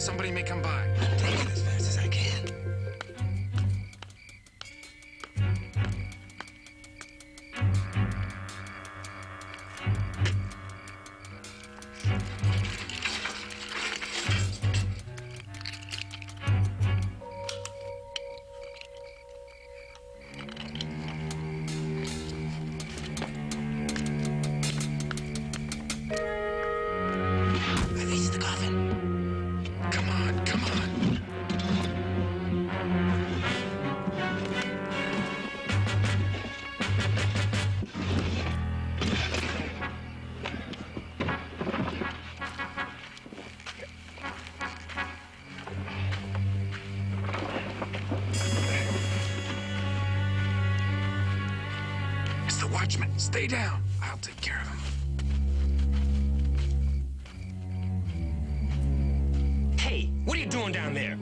Somebody may come by. Take it as fast as I can. Watchman, stay down. I'll take care of him. Hey, what are you doing down there?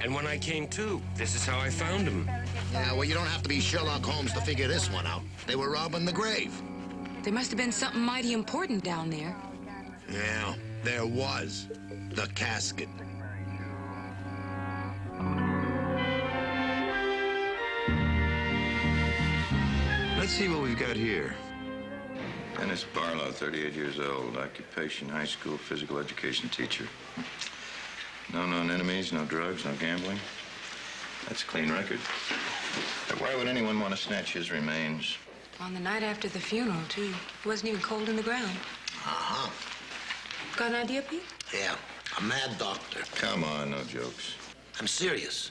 And when I came to, this is how I found him. Yeah, well, you don't have to be Sherlock Holmes to figure this one out. They were robbing the grave. There must have been something mighty important down there. Yeah, there was. The casket. Let's see what we've got here. Dennis Barlow, 38 years old, occupation, high school physical education teacher. No known enemies, no drugs, no gambling. That's a clean record. But why would anyone want to snatch his remains? On the night after the funeral, too. It wasn't even cold in the ground. Uh-huh. Got an idea, Pete? Yeah, a mad doctor. Come on, no jokes. I'm serious.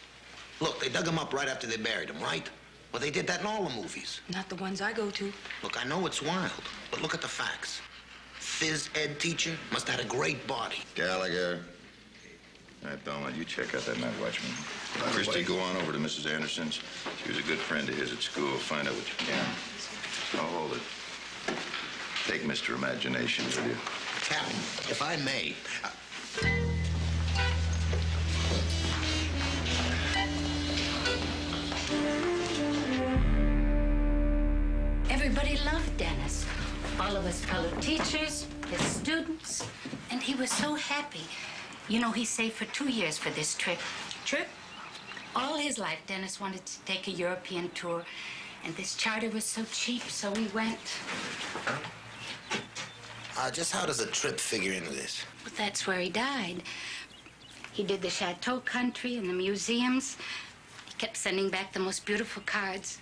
Look, they dug him up right after they buried him, right? Well, they did that in all the movies. Not the ones I go to. Look, I know it's wild, but look at the facts. Phys ed teacher must have had a great body. Gallagher. All right, Belmont, you check out that night watchman. Christie, go on over to Mrs. Anderson's. She was a good friend of his at school. Find out what you can. I'll hold it. Take Mr. Imagination with you. Captain, if I may... Everybody loved Dennis. All of his fellow teachers, his students, and he was so happy. You know, he saved for 2 years for this trip. Trip? All his life, Dennis wanted to take a European tour, and this charter was so cheap, so we went. Just how does a trip figure into this? But that's where he died. He did the chateau country and the museums. He kept sending back the most beautiful cards.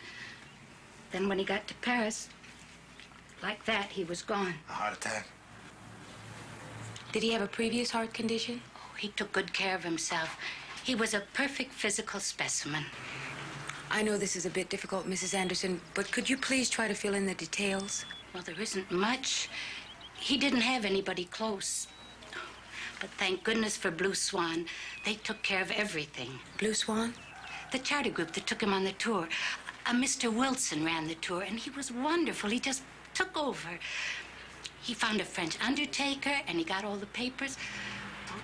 Then when he got to Paris, like that, he was gone. A heart attack? Did he have a previous heart condition? Oh, he took good care of himself. He was a perfect physical specimen. I know this is a bit difficult, Mrs. Anderson, but could you please try to fill in the details? Well, there isn't much. He didn't have anybody close. But thank goodness for Blue Swan. They took care of everything. Blue Swan? The charter group that took him on the tour. Mr. Wilson ran the tour, and he was wonderful. He just took over. He found a French undertaker, and he got all the papers.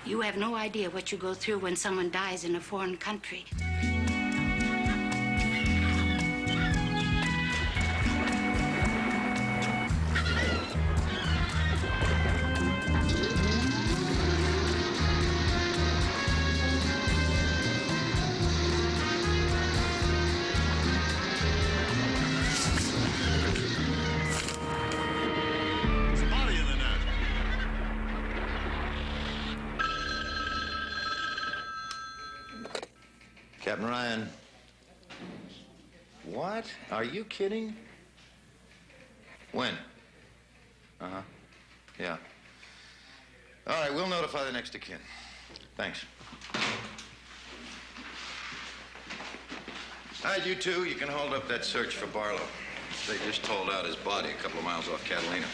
You have no idea what you go through when someone dies in a foreign country. Captain Ryan. What? Are you kidding? When? Uh-huh. Yeah. All right, we'll notify the next of kin. Thanks. All right, you two, you can hold up that search for Barlow. They just told out his body a couple of miles off Catalina.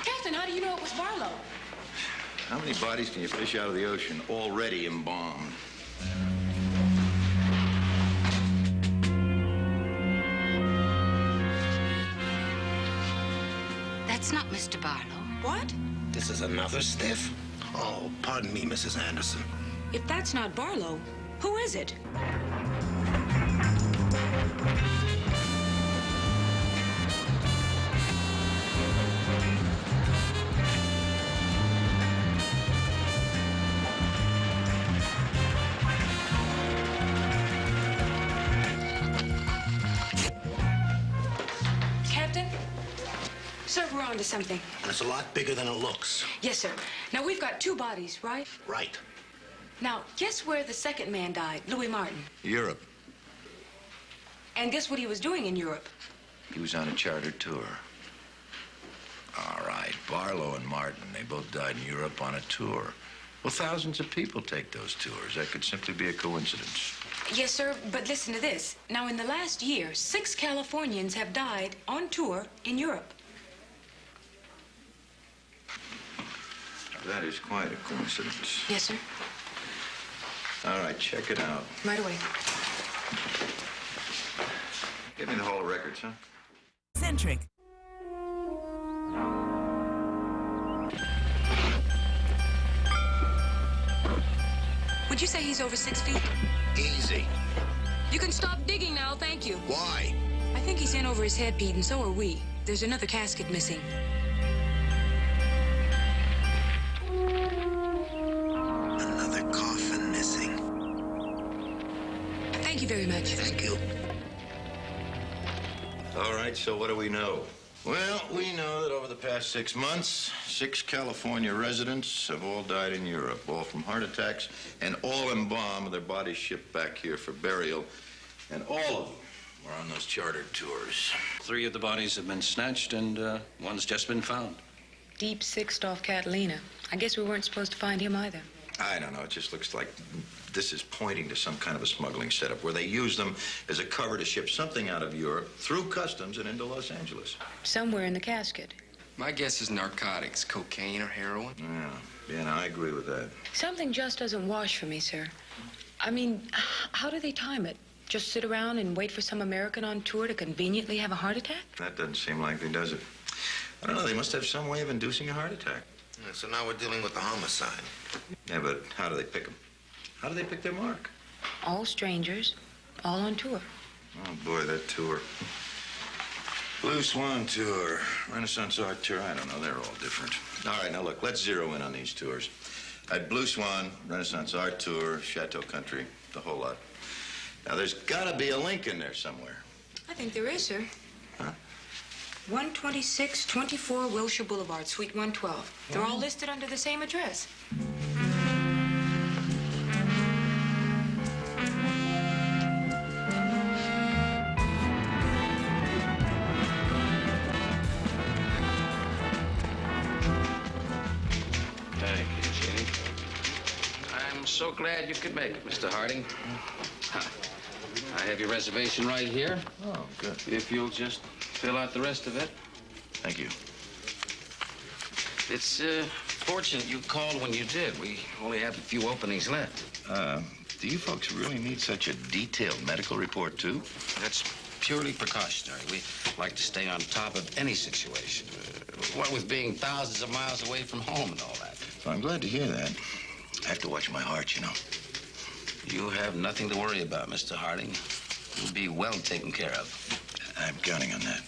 Captain, how do you know it was Barlow? How many bodies can you fish out of the ocean already embalmed? That's not Mr. Barlow. What? This is another stiff? Oh, pardon me, Mrs. Anderson. If that's not Barlow, who is it? Captain? Sir, we're on to something. And it's a lot bigger than it looks. Yes, sir. Now, we've got 2 bodies, right? Right. Now, guess where the second man died, Louis Martin. Europe. And guess what he was doing in Europe? He was on a chartered tour. All right, Barlow and Martin, they both died in Europe on a tour. Well, thousands of people take those tours. That could simply be a coincidence. Yes, sir, but listen to this. Now, in the last year, 6 Californians have died on tour in Europe. That is quite a coincidence. Yes, sir. All right, check it out. Right away. Give me the Hall of Records, huh? Eccentric. Would you say he's over 6 feet? Easy. You can stop digging now, thank you. Why? I think he's in over his head, Pete, and so are we. There's another casket missing. Another coffin missing. Thank you very much. Thank you. All right, so what do we know? Well, we know that over the past 6 months, 6 California residents have all died in Europe, all from heart attacks, and all embalmed with their bodies shipped back here for burial. And all of them were on those chartered tours. 3 of the bodies have been snatched, and one's just been found. Deep sixed off Catalina. I guess we weren't supposed to find him either. I don't know, it just looks like this is pointing to some kind of a smuggling setup where they use them as a cover to ship something out of Europe through customs and into Los Angeles. Somewhere in the casket. My guess is narcotics, cocaine or heroin. Yeah, no, I agree with that. Something just doesn't wash for me, sir. I mean, how do they time it? Just sit around and wait for some American on tour to conveniently have a heart attack? That doesn't seem likely, does it? I don't know, they must have some way of inducing a heart attack. Yeah, so now we're dealing with the homicide. Yeah, but how do they pick them? How do they pick their mark? All strangers, all on tour. Oh, boy, that tour. Blue Swan Tour, Renaissance Art Tour, I don't know, they're all different. All right, now look, let's zero in on these tours. At Blue Swan, Renaissance Art Tour, Chateau Country, the whole lot. Now, there's gotta be a link in there somewhere. I think there is, sir. Huh? 12624 Wilshire Boulevard, Suite 112. They're all listed under the same address. Thank you, Jenny. I'm so glad you could make it, Mr. Harding. I have your reservation right here. Oh, good. If you'll just fill out the rest of it. Thank you. It's fortunate you called when you did. We only have a few openings left. Do you folks really need such a detailed medical report, too? That's purely precautionary. We like to stay on top of any situation. What with being thousands of miles away from home and all that. Well, I'm glad to hear that. I have to watch my heart, you know. You have nothing to worry about, Mr. Harding. You'll be well taken care of. I'm counting on that.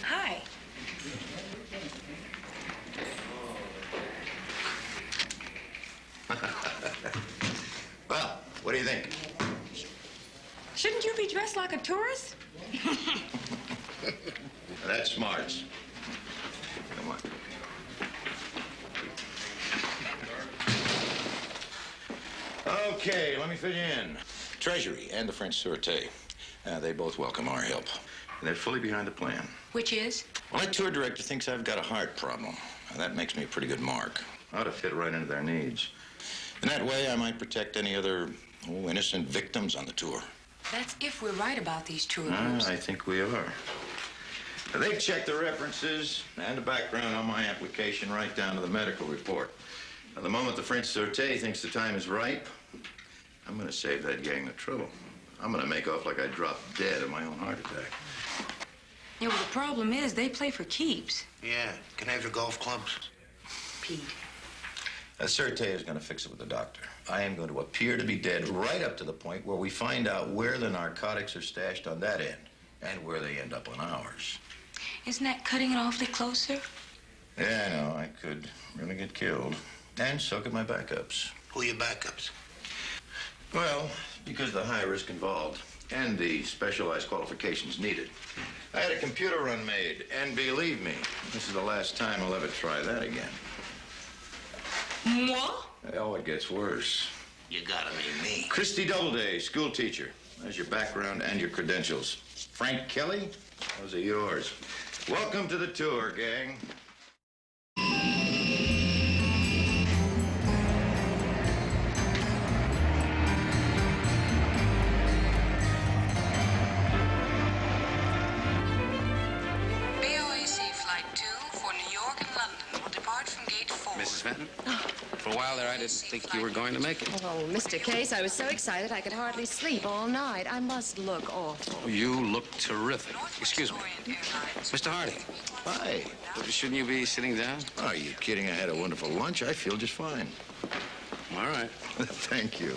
Hi. Well, what do you think? Shouldn't you be dressed like a tourist? That's smarts. Come on. Okay, let me fit you in. Treasury and the French Sûreté. They both welcome our help. And they're fully behind the plan. Which is? Well, that tour director thinks I've got a heart problem. Now, that makes me a pretty good mark. Ought to fit right into their needs. And that way, I might protect any other innocent victims on the tour. That's if we're right about these tour groups. I think we are. Now, they've checked the references and the background on my application right down to the medical report. Now, the moment the French Sûreté thinks the time is ripe, I'm going to save that gang the trouble. I'm going to make off like I dropped dead of my own heart attack. Yeah, well, the problem is they play for keeps. Yeah. Can I have your golf clubs? Pete. Surte is going to fix it with the doctor. I am going to appear to be dead right up to the point where we find out where the narcotics are stashed on that end and where they end up on ours. Isn't that cutting it awfully close, sir? Yeah, I know. I could really get killed. And so could my backups. Who are your backups? Well, because of the high risk involved and the specialized qualifications needed. I had a computer run made, and believe me, this is the last time I'll ever try that again. What? Oh, it gets worse. You gotta mean me. Christie Doubleday, school teacher. There's your background and your credentials. Frank Kelly, those are yours. Welcome to the tour, gang. BOAC Flight 2 for New York and London will depart from Gate 4. Mrs. Fenton? For a while there, I didn't think you were going to make it. Oh, Mr. Case, I was so excited I could hardly sleep all night. I must look awful. Oh, you look terrific. Excuse me. Mr. Harding, Hi. shouldn't you be sitting down? Are you kidding? I had a wonderful lunch. I feel just fine. All right. Thank you.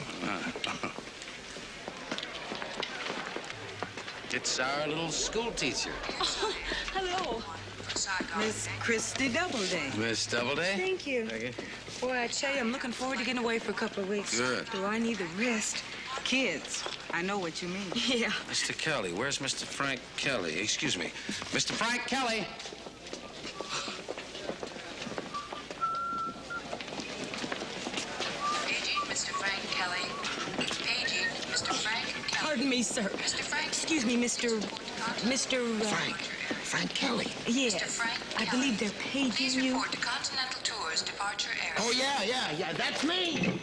It's our little school teacher. Hello. Miss Christie Doubleday. Miss Doubleday? Thank you. Boy, I tell you, I'm looking forward to getting away for a couple of weeks. Good. Do I need the rest? Kids, I know what you mean. Yeah. Mr. Kelly, where's Mr. Frank Kelly? Excuse me. Mr. Frank Kelly! Paging Mr. Frank Kelly. Paging Mr. Frank Kelly. Pardon me, sir. Mr. Frank. Excuse me, Mr. Frank Kelly. Yes. Mr. Frank I Kelly. believe they're paging Please you. report to Continental Tours departure area. Oh, yeah, that's me.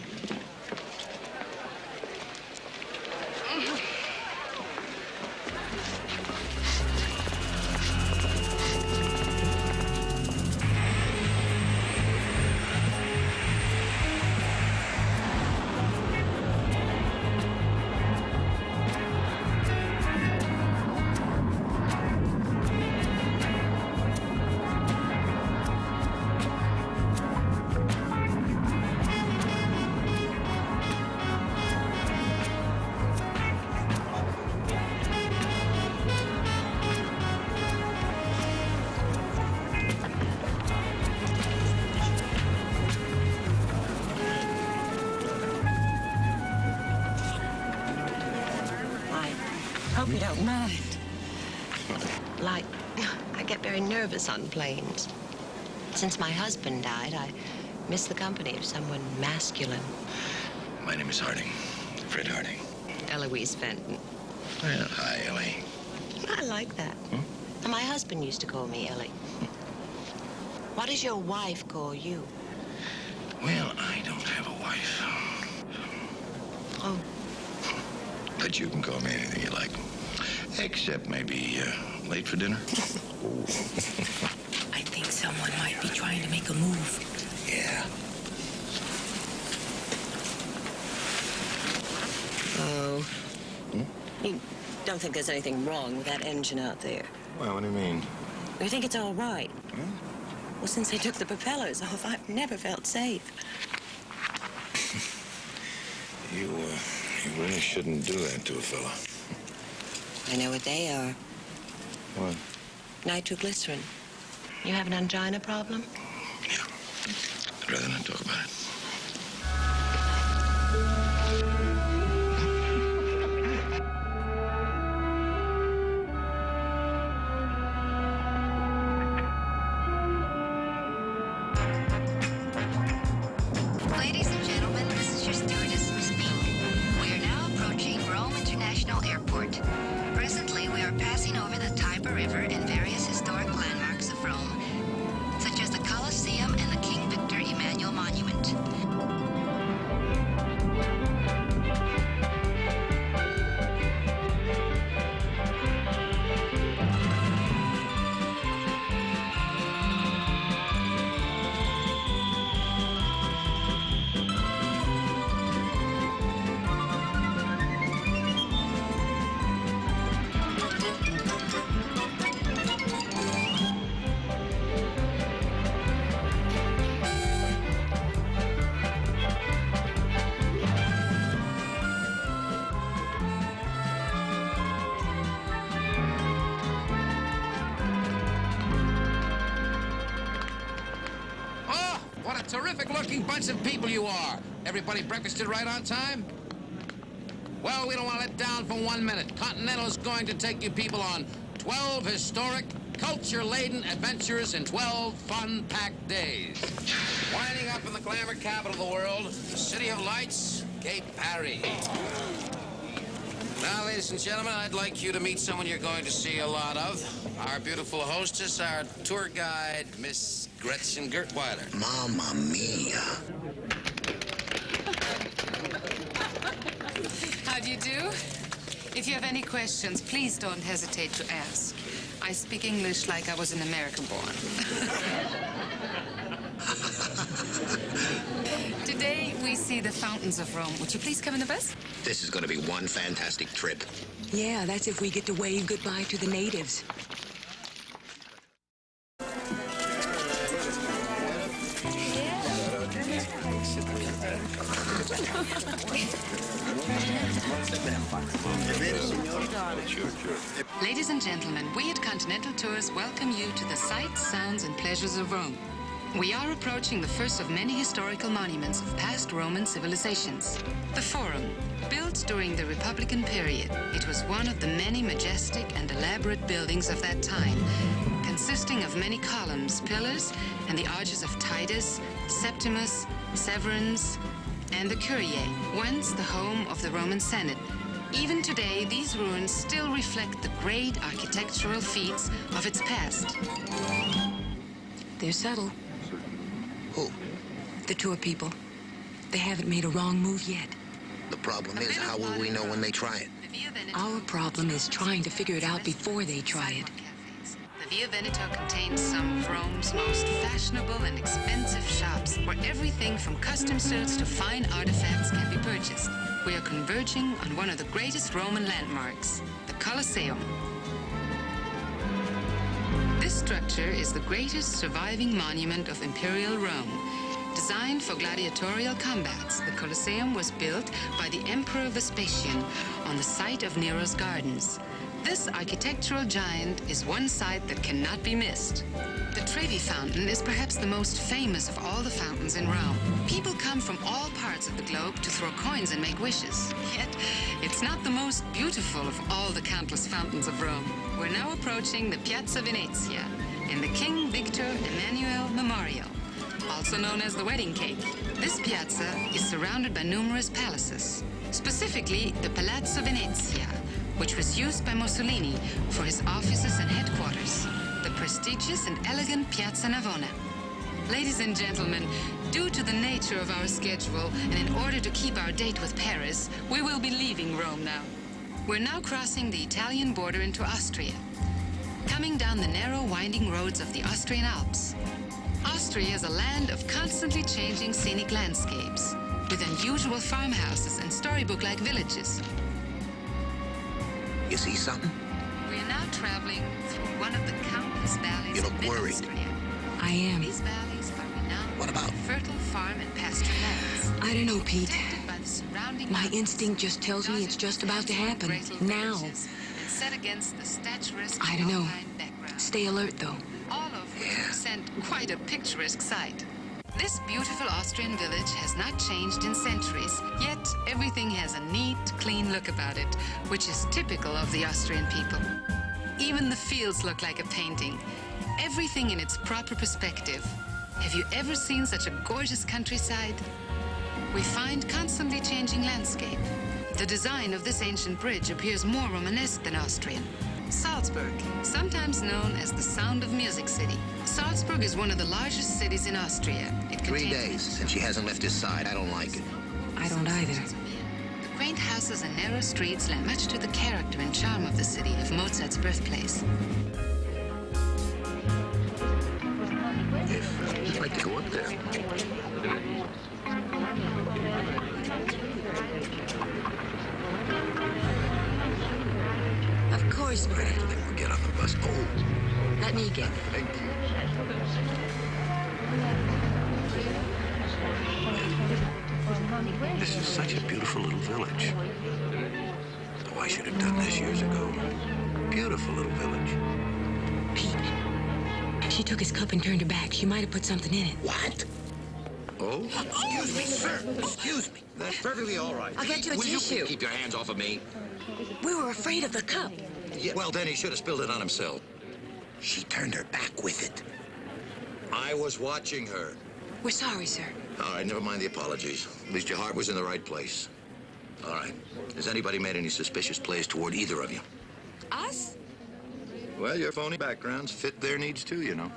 Hope you don't mind. Like, I get very nervous on planes. Since my husband died, I miss the company of someone masculine. My name is Harding. Fred Harding. Eloise Fenton. Well, hi, Ellie. I like that. And my husband used to call me Ellie. What does your wife call you? Well, I don't have a wife. Oh, But you can call me anything you like. Except maybe late for dinner. I think someone might be trying to make a move. Yeah. oh. You don't think there's anything wrong with that engine out there? Well, what do you mean? You think it's all right? Well, since they took the propellers off, I've never felt safe. You really shouldn't do that to a fella. I know what they are. What? Nitroglycerin. You have an angina problem? Yeah. I'd rather not talk about it. Ladies and gentlemen, this is your stewardess, Miss Pink. We are now approaching Rome International Airport. Presently, we are passing over the Tiber River and various historic landmarks of Rome, such as the Colosseum and the King Victor Emmanuel Monument. terrific-looking bunch of people you are. Everybody breakfasted right on time? Well, we don't want to let down for 1 minute. Continental is going to take you people on 12 historic, culture-laden adventures in 12 fun-packed days. Winding up in the glamour capital of the world, the City of Lights, Cape Paris. Now, ladies and gentlemen, I'd like you to meet someone you're going to see a lot of. Our beautiful hostess, our tour guide, Miss Gretchen Gertweiler. Mamma mia. How do you do? If you have any questions, please don't hesitate to ask. I speak English like I was an American born. Today, we see the fountains of Rome. Would you please come in the bus? This is going to be one fantastic trip. Yeah, that's if we get to wave goodbye to the natives. Ladies and gentlemen, we at Continental Tours welcome you to the sights, sounds, and pleasures of Rome. We are approaching the first of many historical monuments of past Roman civilizations. The Forum. Built during the Republican period, it was one of the many majestic and elaborate buildings of that time, consisting of many columns, pillars, and the arches of Titus, Septimus, Severus, and the Curia, once the home of the Roman Senate. Even today, these ruins still reflect the great architectural feats of its past. They're subtle. Who? The tour people. They haven't made a wrong move yet. The problem is, how will we know when they try it? Our problem is trying to figure it out before they try it. The Via Veneto contains some of Rome's most fashionable and expensive shops, where everything from custom suits to fine artifacts can be purchased. We are converging on one of the greatest Roman landmarks, the Colosseum. This structure is the greatest surviving monument of Imperial Rome. Designed for gladiatorial combats, the Colosseum was built by the Emperor Vespasian on the site of Nero's gardens. This architectural giant is one sight that cannot be missed. The Trevi Fountain is perhaps the most famous of all the fountains in Rome. People come from all parts of the globe to throw coins and make wishes. Yet, it's not the most beautiful of all the countless fountains of Rome. We're now approaching the Piazza Venezia in the King Victor Emmanuel Memorial, also known as the Wedding Cake. This piazza is surrounded by numerous palaces, specifically the Palazzo Venezia, which was used by Mussolini for his offices and headquarters, the prestigious and elegant Piazza Navona. Ladies and gentlemen, due to the nature of our schedule and in order to keep our date with Paris, we will be leaving Rome now. We're now crossing the Italian border into Austria, coming down the narrow, winding roads of the Austrian Alps. Austria is a land of constantly changing scenic landscapes, with unusual farmhouses and storybook-like villages. You see something? We are now traveling through one of the countless valleys You of look worried. Austria. I am. These valleys are renowned What about? for fertile farm and pasture lands. I don't know, Pete. Protected by the surrounding My mountains, instinct just tells me it's just about to happen. great little Now. villages, and set against the statuesque I don't know. alpine background. Stay alert, though. All of which present quite a picturesque sight. This beautiful Austrian village has not changed in centuries, yet everything has a neat, clean look about it, which is typical of the Austrian people. Even the fields look like a painting, everything in its proper perspective. Have you ever seen such a gorgeous countryside? We find constantly changing landscape. The design of this ancient bridge appears more Romanesque than Austrian. Salzburg, sometimes known as the Sound of Music City. Salzburg is one of the largest cities in Austria. It 3 days, and she hasn't left his side. I don't like it. I don't either. The quaint houses and narrow streets lend much to the character and charm of the city of Mozart's birthplace. I'd like to go up there. Of course, Right after they will get on the bus. Oh, let me get. thank you. This is such a beautiful little village. Oh, I should have done this years ago. Beautiful little village. Pete, she took his cup and turned her back. She might have put something in it. What? Oh? Excuse me, sir. Excuse me. That's perfectly all right. I'll get you a Will tissue. You keep your hands off of me? We were afraid of the cup. Yeah, well, then he should have spilled it on himself. She turned her back with it. I was watching her. We're sorry, sir. All right, never mind the apologies. At least your heart was in the right place. All right. Has anybody made any suspicious plays toward either of you? Us? Well, your phony backgrounds fit their needs, too, you know.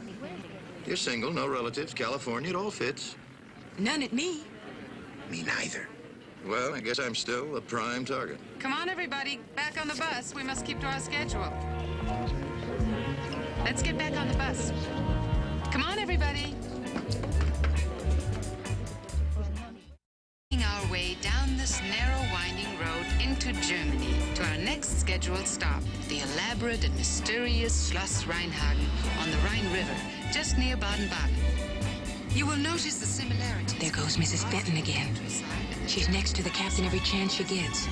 You're single, no relatives, California, it all fits. None at me. Me neither. Well, I guess I'm still a prime target. Come on, everybody. Back on the bus. We must keep to our schedule. Let's get back on the bus. Come on, everybody. Making our way down this narrow, winding road into Germany to our next scheduled stop, the elaborate and mysterious Schloss Rheinhagen on the Rhine River, just near Baden-Baden. You will notice the similarities. There goes Mrs. Fenton again. She's next to the captain every chance she gets.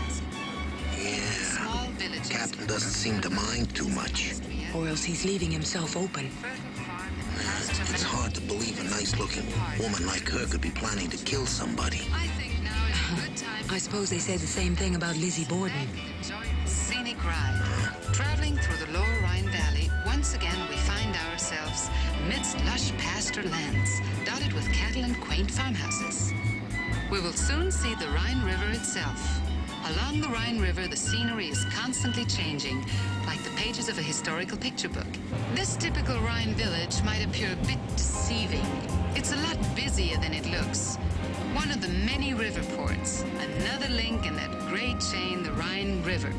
Yeah. Captain doesn't seem to mind too much. Or else he's leaving himself open. It's hard to believe a nice-looking woman like her could be planning to kill somebody. I think now is a good time. I suppose they said the same thing about Lizzie Borden. Enjoy the scenic ride. Traveling through the lower Rhine Valley, once again we find ourselves amidst lush pasture lands, dotted with cattle and quaint farmhouses. We will soon see the Rhine River itself. Along the Rhine River, the scenery is constantly changing, like the pages of a historical picture book. This typical Rhine village might appear a bit deceiving. It's a lot busier than it looks. One of the many river ports, another link in that great chain, the Rhine River.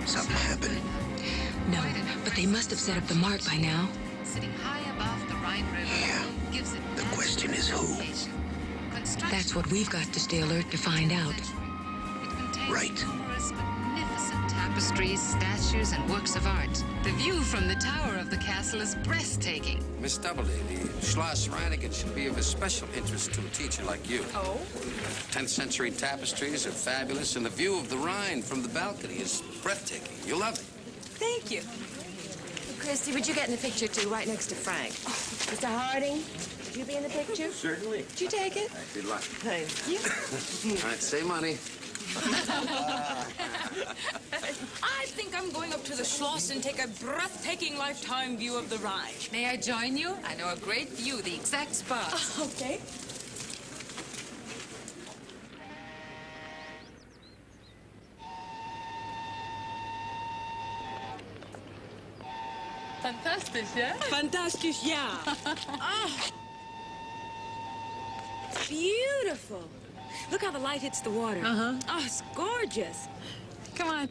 Something happened. No, but they must have set up the mark by now. Sitting high above the Rhine River, Yeah. gives it The question is who? That's what we've got to stay alert to find out. Right. Numerous magnificent tapestries, statues, and works of art. The view from the tower of the castle is breathtaking. Miss Doubleday, the Schloss Rheinhagen should be of a special interest to a teacher like you. Oh? 10th century tapestries are fabulous, and the view of the Rhine from the balcony is breathtaking. You'll love it. Thank you. Christie, would you get in the picture, too, right next to Frank? Mr. Harding, would you be in the picture? Certainly. Would you take it? Good luck. Thank you. All right, save money. I think I'm going up to the Schloss and take a breathtaking lifetime view of the Rhine. May I join you? I know a great view, the exact spot. Okay. Fantastisch, yeah? Fantastisch, ja. Beautiful. Look how the light hits the water. Uh-huh. Oh, it's gorgeous. Come on.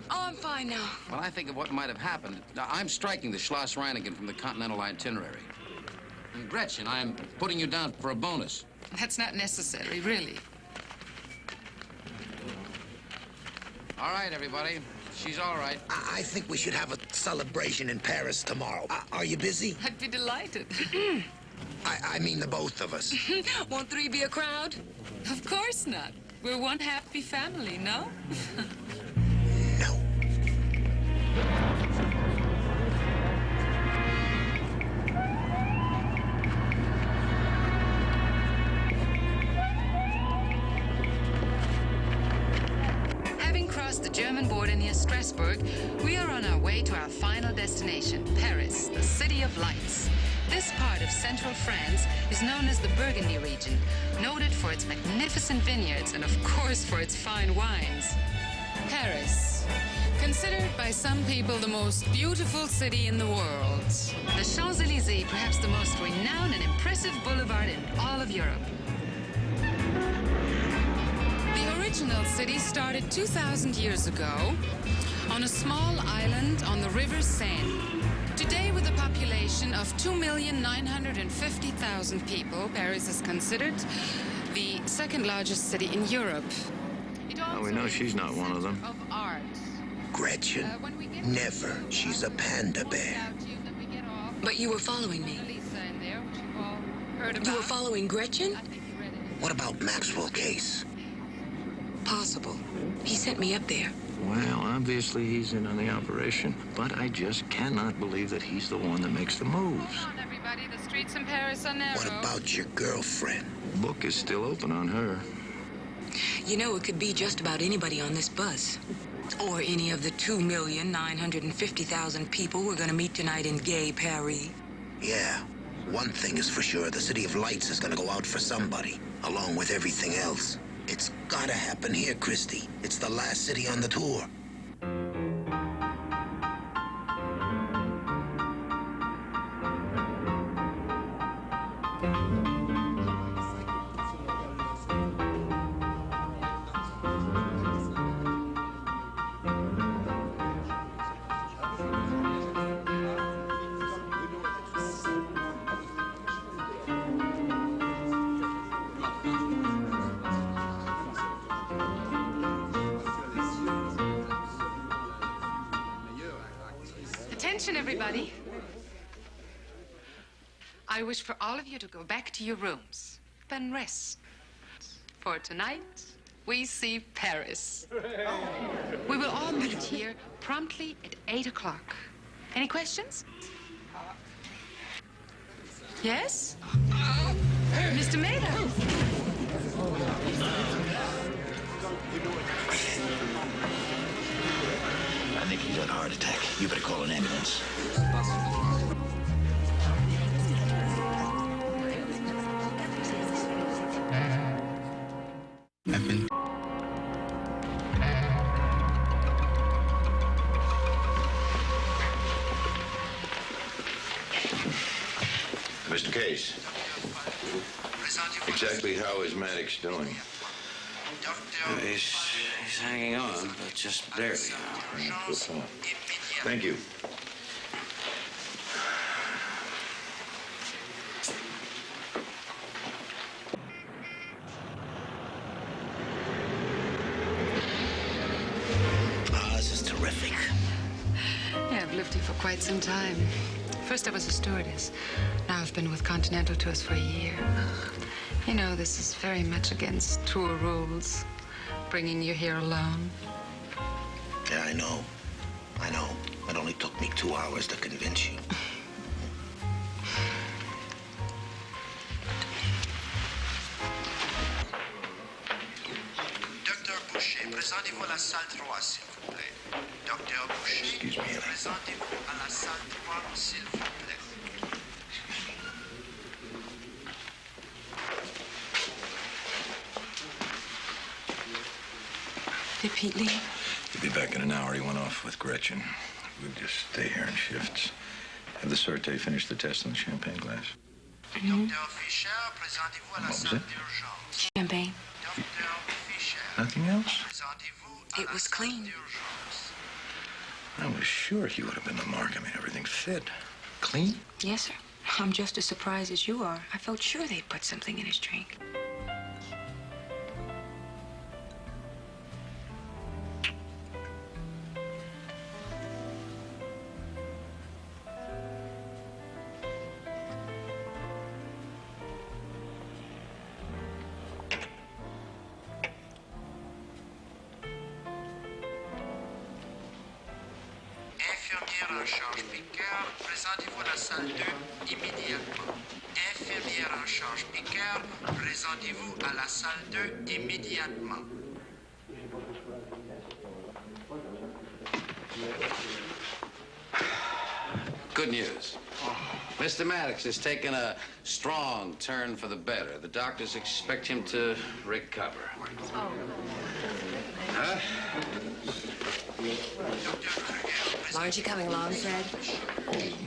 Oh, I'm fine now. Well, I think of what might have happened. Now, I'm striking the Schloss Rheinhagen from the continental itinerary. And Gretchen, I'm putting you down for a bonus. That's not necessary, really. All right, everybody. She's all right. I think we should have a celebration in Paris tomorrow. Are you busy? I'd be delighted. I mean the both of us. Won't three be a crowd? Of course not. We're one happy family, no? No. Having crossed the German border near Strasbourg, we are on our way to our final destination, Paris, the city of lights. This part of central France is known as the Burgundy region, noted for its magnificent vineyards and, of course, for its fine wines. Paris. Considered by some people the most beautiful city in the world, the Champs-Élysées, perhaps the most renowned and impressive boulevard in all of Europe. The original city started 2,000 years ago on a small island on the river Seine. Today, with a population of 2,950,000 people, Paris is considered the second largest city in Europe. Well, we know she's not one of them. Of art. Gretchen? Never. She's a panda bear. But you were following me. You were following Gretchen? What about Maxwell Case? Possible. He sent me up there. Well, obviously he's in on the operation, but I just cannot believe that he's the one that makes the moves. Come on, everybody. The streets in Paris are narrow. What about your girlfriend? Book is still open on her. You know, it could be just about anybody on this bus. Or any of the 2,950,000 people we're going to meet tonight in gay Paris. Yeah. One thing is for sure, the City of Lights is gonna go out for somebody, along with everything else. It's gotta happen here, Christie. It's the last city on the tour. Attention, everybody. I wish for all of you to go back to your rooms, then rest. For tonight, we see Paris. We will all meet here promptly at 8 o'clock. Any questions? Yes? Mr. Maida? I think he's had a heart attack. You better call an ambulance. I've been... Mr. Case, exactly how is Maddox doing? He's hanging on, but just barely. Thank you. This is terrific. Yeah, I've lived here for quite some time. First I was a stewardess. Now I've been with Continental Tours for a year. You know, this is very much against tour rules, bringing you here alone. Yeah, I know. I know. It only took me 2 hours to convince you. Docteur Boucher, présentez-vous à la salle 3, s'il vous plaît. Docteur Boucher, présentez-vous à la salle 3, s'il vous plaît. Did Pete leave? He'll be back in an hour. He went off with Gretchen. We'll just stay here in shifts. Have the Sorte finish the test on the champagne glass. Docteur Fischer, présentez-vous à la salle d'urgence. Champagne. Docteur Fischer, Nothing else? présentez-vous à It la was salle clean. d'urgence. I was sure he would have been the mark. I mean, everything fit. Clean? Yes, sir. I'm just as surprised as you are. I felt sure they'd put something in his drink. Infirmière en charge Picard, présentez-vous à la salle 2 immédiatement. Infirmière en charge Picard, présentez-vous à la salle 2 immédiatement. Good news. Mr. Maddox has taken a strong turn for the better. The doctors expect him to recover. Oh. Huh? Aren't you coming along, Fred?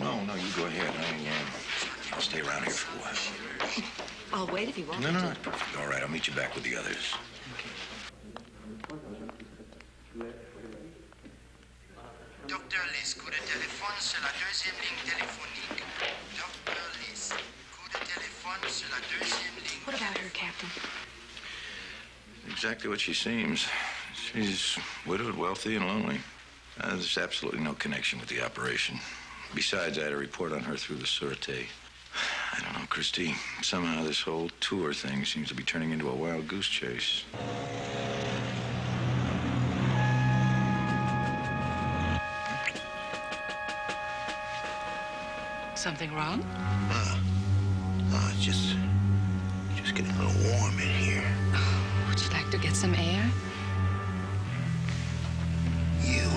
Oh, no, you go ahead. I'll stay around here for a while. I'll wait if you want. No, it's perfect. All right, I'll meet you back with the others. Docteur Liss, coup de téléphone sur la deuxième ligne téléphonique. Docteur Liss, coup de téléphone sur la deuxième ligne. What about her, Captain? Exactly what she seems. She's widowed, wealthy, and lonely. There's absolutely no connection with the operation. Besides, I had a report on her through the Sûreté. I don't know, Christie. Somehow this whole tour thing seems to be turning into a wild goose chase. Something wrong? Just getting a little warm in here. Oh, would you like to get some air? You.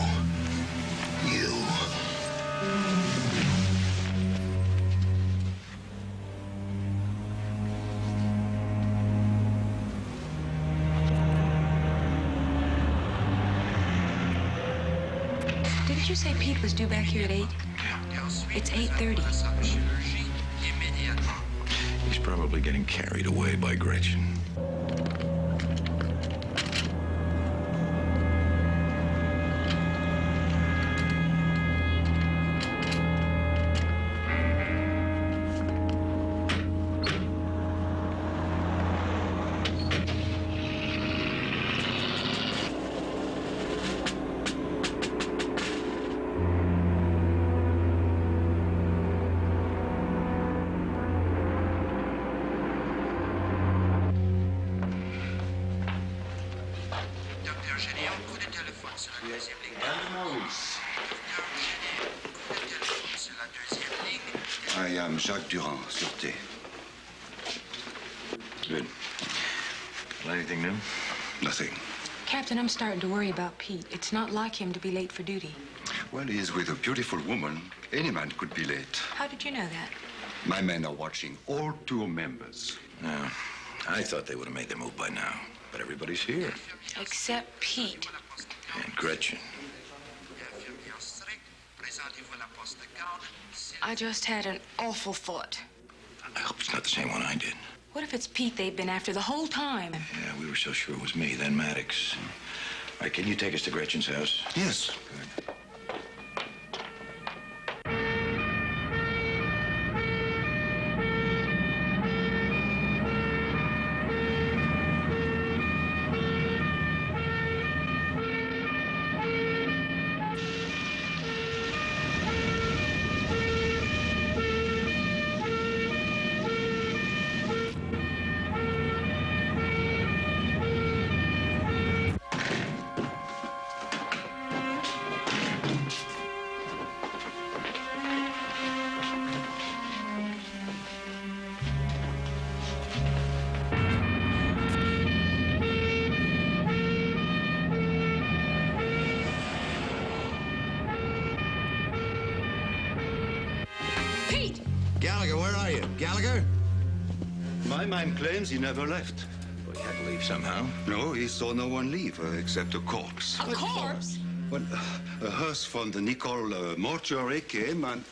Didn't you say Pete was due back here at 8? It's 8:30. He's probably getting carried away by Gretchen. I am Jacques Durand, Sûreté. Good. Got anything new? Nothing. Captain, I'm starting to worry about Pete. It's not like him to be late for duty. Well, he is with a beautiful woman. Any man could be late. How did you know that? My men are watching all tour members. No. I thought they would have made their move by now. But everybody's here. Except Pete. And Gretchen. I just had an awful thought. I hope it's not the same one I did. What if it's Pete they've been after the whole time? Yeah, we were so sure it was me, then Maddox. All right, can you take us to Gretchen's house? Yes. Good. Gallagher, where are you? Gallagher? My man claims he never left. Well, he had to leave somehow. No, he saw no one leave except a corpse. A corpse? Well, a hearse from the Nicole mortuary came and...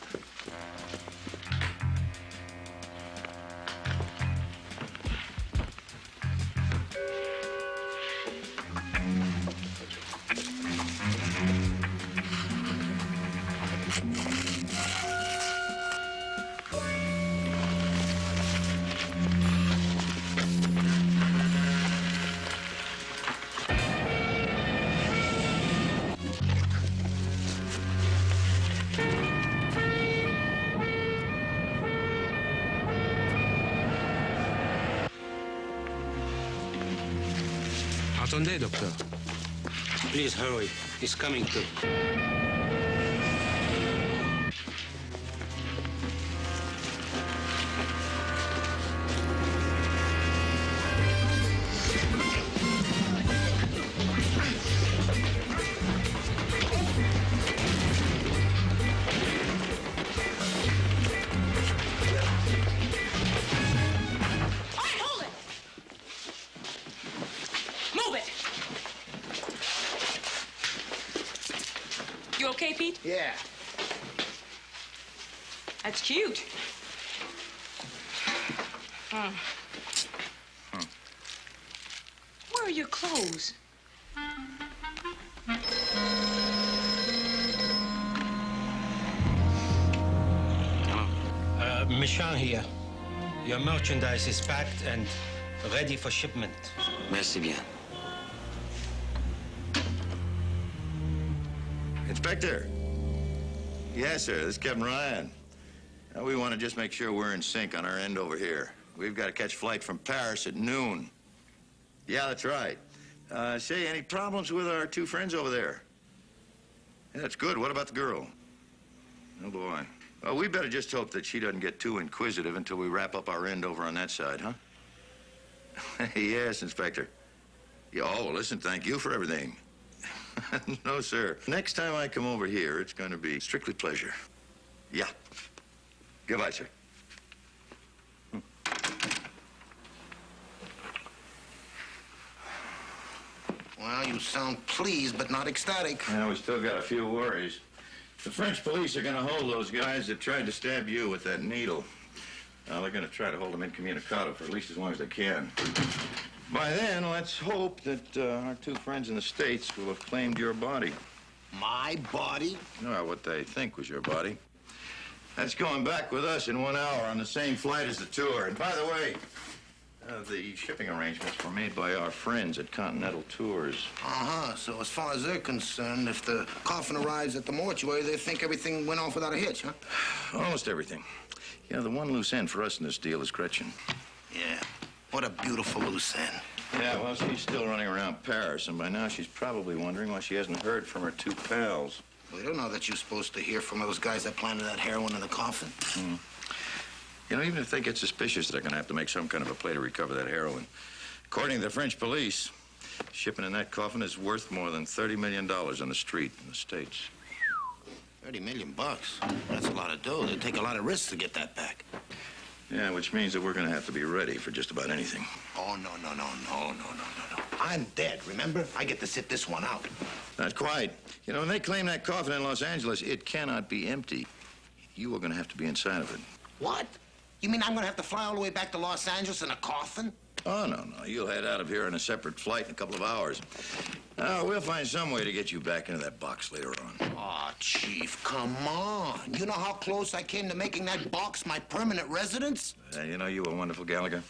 Attendez, docteur. Please hurry. He's coming to. feet? Yeah. That's cute. Where are your clothes? Michon here. Your merchandise is packed and ready for shipment. Merci bien. Inspector. Yes, sir. This is Captain Ryan. Now, we want to just make sure we're in sync on our end over here. We've got to catch flight from Paris at noon. Yeah, that's right. Say, any problems with our two friends over there? Yeah, that's good. What about the girl? Oh, boy. Well, we better just hope that she doesn't get too inquisitive until we wrap up our end over on that side, huh? Yes, Inspector. Yeah, oh, listen, thank you for everything. No, sir. Next time I come over here, it's going to be strictly pleasure. Yeah. Goodbye, sir. Well, you sound pleased, but not ecstatic. Yeah, we still got a few worries. The French police are going to hold those guys that tried to stab you with that needle. They're going to try to hold them incommunicado for at least as long as they can. By then, let's hope that our two friends in the States will have claimed your body. My body? No, what they think was your body. That's going back with us in 1 hour on the same flight as the tour. And by the way, the shipping arrangements were made by our friends at Continental Tours. Uh-huh. So as far as they're concerned, if the coffin arrives at the mortuary, they think everything went off without a hitch, huh? Almost everything. You know, the one loose end for us in this deal is Gretchen. Yeah. What a beautiful loose end. Yeah, well, she's still running around Paris, and by now she's probably wondering why she hasn't heard from her two pals. We don't know that you're supposed to hear from those guys that planted that heroin in the coffin. You know, even if they get suspicious, they're going to have to make some kind of a play to recover that heroin. According to the French police, shipping in that coffin is worth more than $30 million on the street in the States. 30 million bucks? That's a lot of dough. They'd take a lot of risks to get that back. Yeah, which means that we're going to have to be ready for just about anything. Oh, no. I'm dead, remember? I get to sit this one out. Not quite. You know, when they claim that coffin in Los Angeles, it cannot be empty. You are going to have to be inside of it. What? You mean I'm going to have to fly all the way back to Los Angeles in a coffin? Oh, no. You'll head out of here on a separate flight in a couple of hours. We'll find some way to get you back into that box later on. Oh, Chief, come on. You know how close I came to making that box my permanent residence? You know, you were wonderful, Gallagher.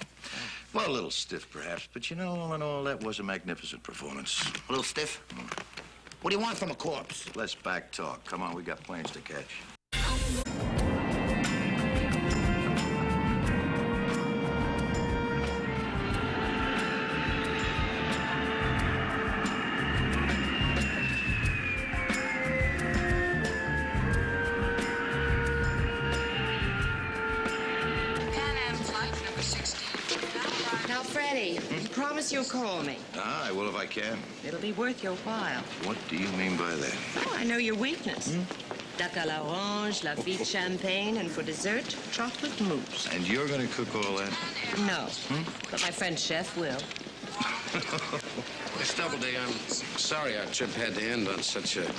Well, a little stiff, perhaps, but you know, all in all, that was a magnificent performance. A little stiff? What do you want from a corpse? Let's back talk. Come on, we got planes to catch. Now, Freddie, you promise you'll call me. I will if I can. It'll be worth your while. What do you mean by that? Oh, I know your weakness. Duck à l'orange, Lafite champagne, and for dessert, chocolate mousse. And you're going to cook all that? No, but my French chef will. Miss Doubleday, I'm sorry our trip had to end on such a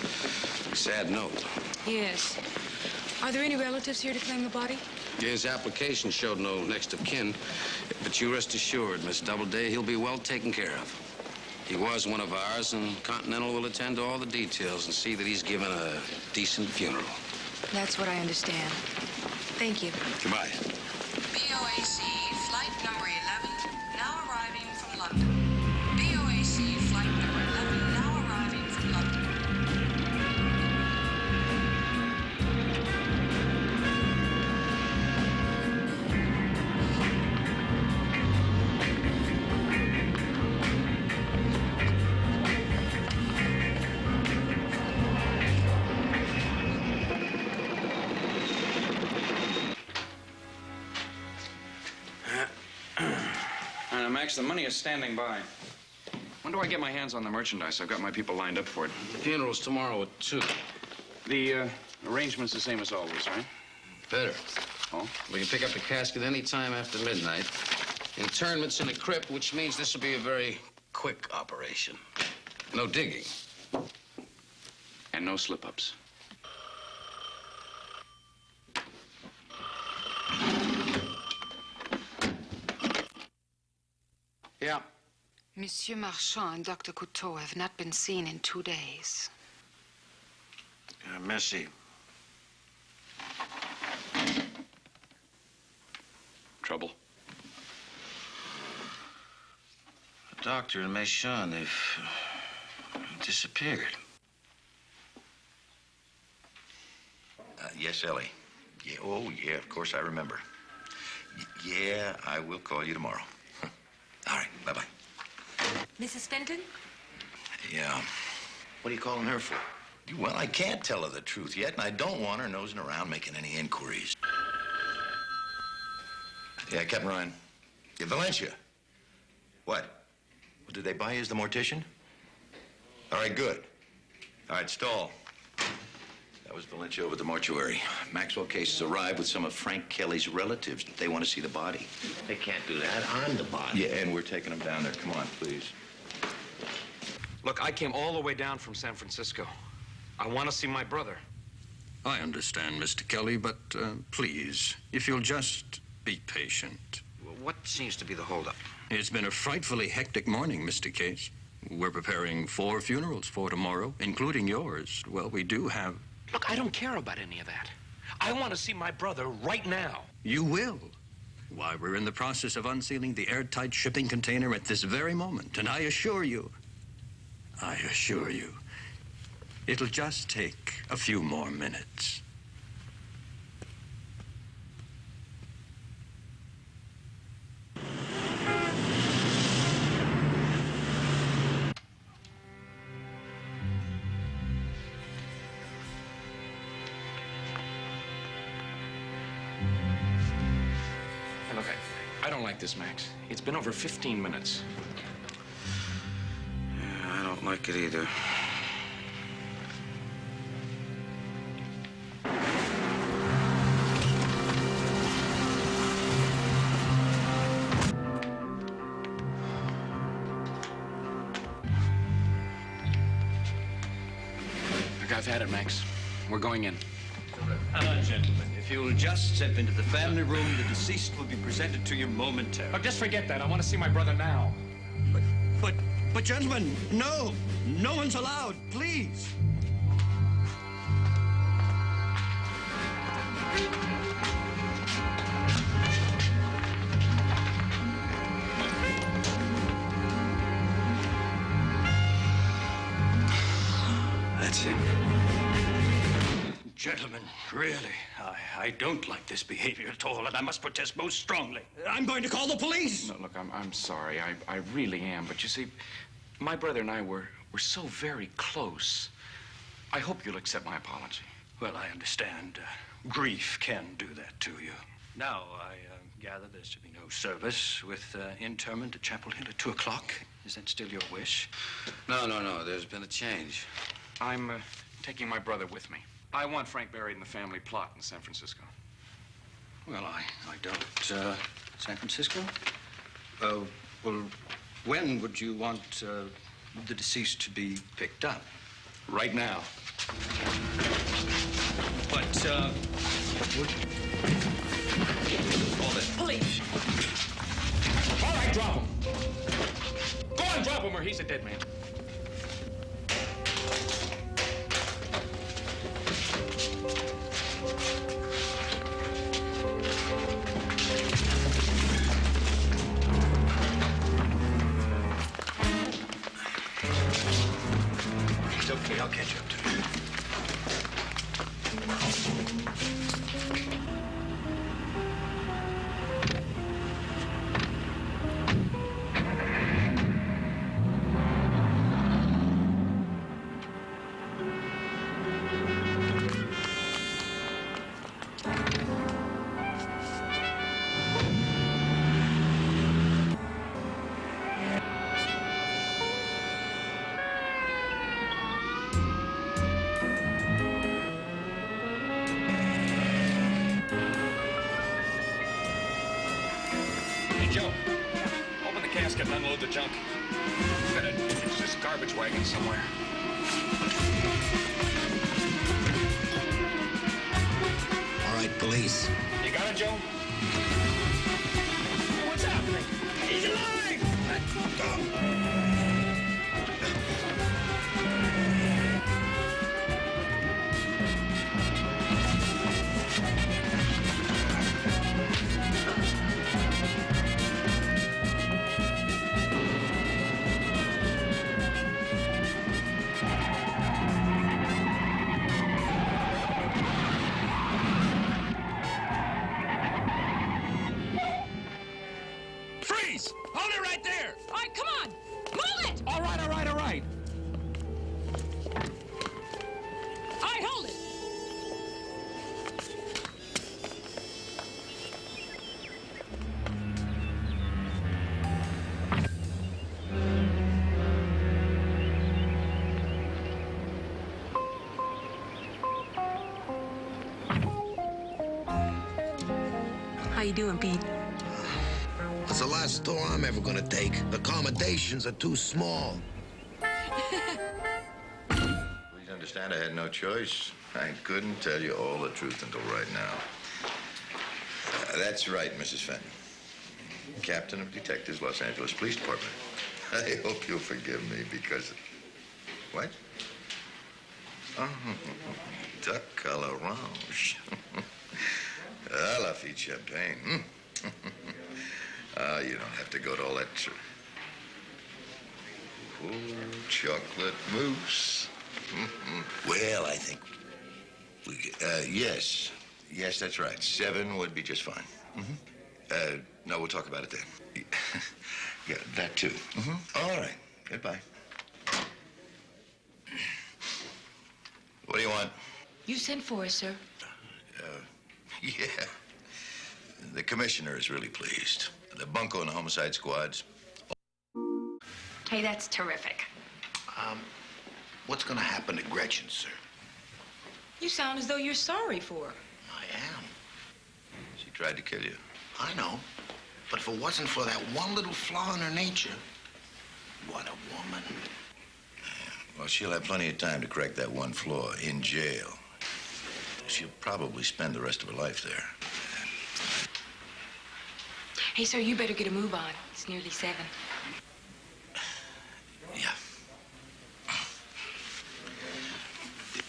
sad note. Yes. Are there any relatives here to claim the body? His application showed no next of kin, but you rest assured, Miss Doubleday, he'll be well taken care of. He was one of ours, and Continental will attend to all the details and see that he's given a decent funeral. That's what I understand. Thank you. Goodbye. BOAC flight number 11, now arriving from London. BOAC flight number 11, now arriving from London. Max, the money is standing by. When do I get my hands on the merchandise? I've got my people lined up for it. The funeral's tomorrow at 2. The arrangement's the same as always, right? Better. Oh? We can pick up the casket any time after midnight. Internment's in a crypt, which means this will be a very quick operation. No digging. And no slip-ups. Monsieur Marchand and Dr. Couteau have not been seen in 2 days. Merci. Trouble? The doctor and Marchand, they've disappeared. Yes, Ellie. Yeah, oh, yeah, of course I remember. Yeah, I will call you tomorrow. All right, bye-bye. Mrs. Fenton? Yeah. What are you calling her for? Well, I can't tell her the truth yet, and I don't want her nosing around making any inquiries. Yeah, Captain Ryan. Yeah, Valencia. What? Well, did they buy you as the mortician? All right, good. All right, Stahl. That was Valencia over at the mortuary. Maxwell case has arrived with some of Frank Kelly's relatives. They want to see the body. They can't do that. I'm the body. Yeah, and we're taking them down there. Come on, please. Look, I came all the way down from San Francisco. I want to see my brother. I understand, Mr. Kelly, but please, if you'll just be patient. What seems to be the holdup? It's been a frightfully hectic morning, Mr. Case. We're preparing 4 funerals for tomorrow, including yours. Well, we do have... Look, I don't care about any of that. I want to see my brother right now. You will. Why, we're in the process of unsealing the airtight shipping container at this very moment, and I assure you, it'll just take a few more minutes. Hey, look, I don't like this, Max. It's been over 15 minutes. Yeah, I don't like it either. Look, I've had it, Max. We're going in. Gentlemen, if you'll just step into the family room, the deceased will be presented to you momentarily. Look, just forget that. I want to see my brother now. But gentlemen, no! No one's allowed, please! That's it. Gentlemen, really, I don't like this behavior at all, and I must protest most strongly. I'm going to call the police! No, look, I'm sorry. I really am. But you see, my brother and I were so very close. I hope you'll accept my apology. Well, I understand. Grief can do that to you. Now, I gather there's to be no service with interment at Chapel Hill at 2 o'clock. Is that still your wish? No. There's been a change. I'm taking my brother with me. I want Frank buried in the family plot in San Francisco. Well, I don't. San Francisco? Well, when would you want the deceased to be picked up? Right now. But, all that. Police! All right, drop him. Go on, drop him, or he's a dead man. It's okay, I'll catch up to you. Joe, open the casket and unload the junk. Better ditch this garbage wagon somewhere. All right, police. You got it, Joe? What's happening? He's alive! Freeze! Hold it right there! All right, come on. Move it! All right, all right, all right. All right, hold it. How you doing, Pete? It's the last store I'm ever gonna take. The accommodations are too small. Please understand I had no choice. I couldn't tell you all the truth until right now. That's right, Mrs. Fenton. Captain of Detectives, Los Angeles Police Department. I hope you'll forgive me because... What? Oh, duck à l'orange. Ah, Lafitte champagne. You don't have to go to all that... Oh, chocolate mousse. Well, I think we... yes. Yes, that's right. 7 would be just fine. No, we'll talk about it then. Yeah, that too. All right. Goodbye. What do you want? You sent for us, sir. Yeah. The commissioner is really pleased. The bunco and the homicide squads. Hey, that's terrific. What's gonna happen to Gretchen, sir? You sound as though you're sorry for her. I am. She tried to kill you. I know. But if it wasn't for that one little flaw in her nature, what a woman. Well, she'll have plenty of time to correct that one flaw in jail. She'll probably spend the rest of her life there. Hey, sir, you better get a move on. It's nearly 7. Yeah.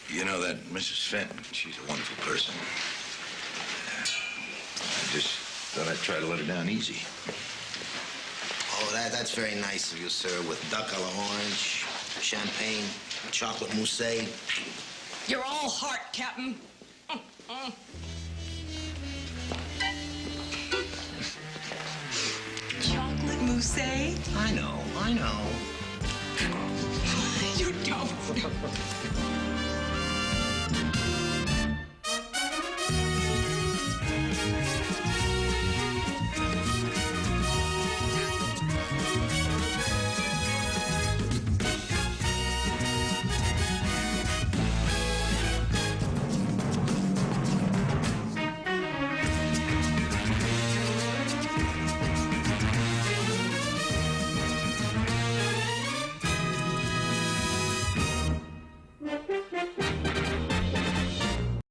You know that Mrs. Fenton, she's a wonderful person. I just thought I'd try to let her down easy. Oh, that's very nice of you, sir, with duck à l'orange, champagne, chocolate mousse. You're all heart, Captain. Chocolate mousse? I know. You don't.